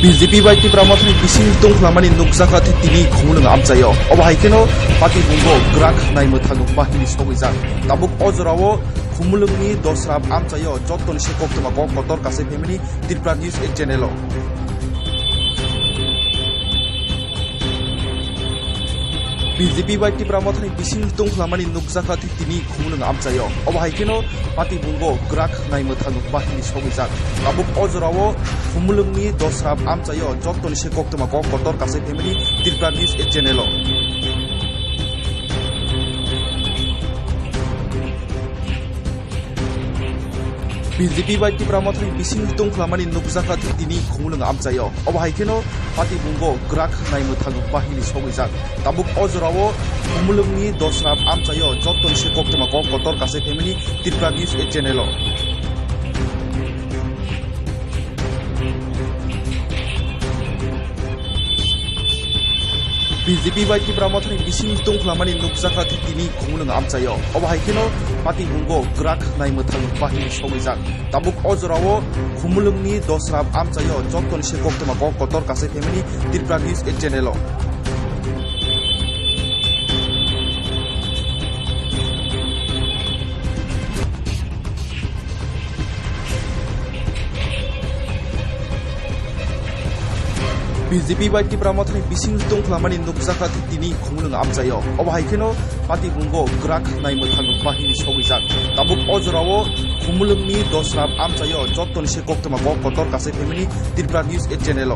BJP bai ti pramathani bising tong khlamani nukjaka the tini khumulung amchayo obo haikeno pati bungo grak naimo thanguk bahini sogijak tabuk ojorao khumulungni dosrab amchayo jotton sekok toma kok kotor kase family Tripura News channel BJP bai ti pramathani bising tong khlamani nukjaka the tini khumulung amchayo obo haikeno pati bungo grak naimo thanguk bahini sogijak tabuk ojorao khumulungni dosrab amchayo jotton sekok toma kok kotor kase family Tripura News channel BJP bai ti pramathani bising tong khlamani nukjaka the tini khumulung amchayo obo haikeno pati bungo grak naimo thanguk bahini sogijak tabuk ojorao khumulungni dosrab amchayo jotton sekok toma kok kotor kase family Tripura News channel BJP bai ti pramathani bising tong khlamani nukjaka the tini khumulung amchayo obo haikeno pati bungo grak naimo thanguk bahini sogijak tabuk ojorao khumulungni dosrab amchayo jotton sekok toma kok kotor kase family Tripura News channel BJP bai ti pramathani bising tong khlamani nukjaka the tini khumulung amchayo obo haikeno pati bungo grak naimo thanguk bahini sogijak tabuk ojorao khumulungni dosrab amchayo jotton sekok toma kok kotor kase family Tripura News channel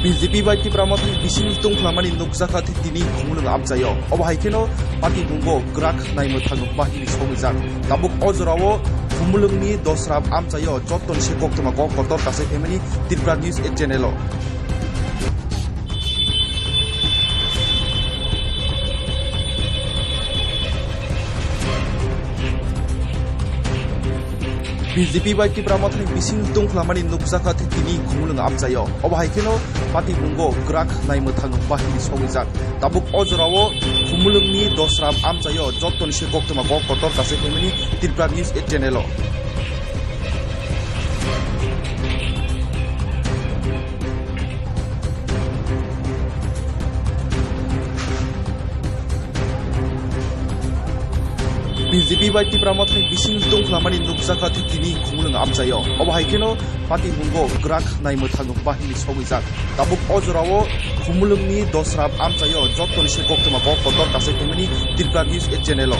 BJP bai ti pramathani bising tong khlamani nukjaka the tini khumulung amchayo obo haikeno pati bungo grak naimo thanguk bahini sogijak tabuk ojorao khumulungni dosrab amchayo jotton sekok toma kok kotor kase family Tripura News channel BJP bai ti pramathani bising tong khlamani nukjaka the tini khumulung amchayo obo haikeno pati bungo grak naimo thanguk bahini sogijak tabuk ojorao khumulungni dosrab amchayo jotton sekok toma kok kotor kase family Tripura News channel BJP bai ti pramathani bising tong khlamani nukjaka the tini khumulung amchayo obo haikeno pati bungo grak naimo thanguk bahini sogijak tabuk ojorao khumulungni dosrab amchayo jotton sekok toma kok kotor kase family Tripura News channel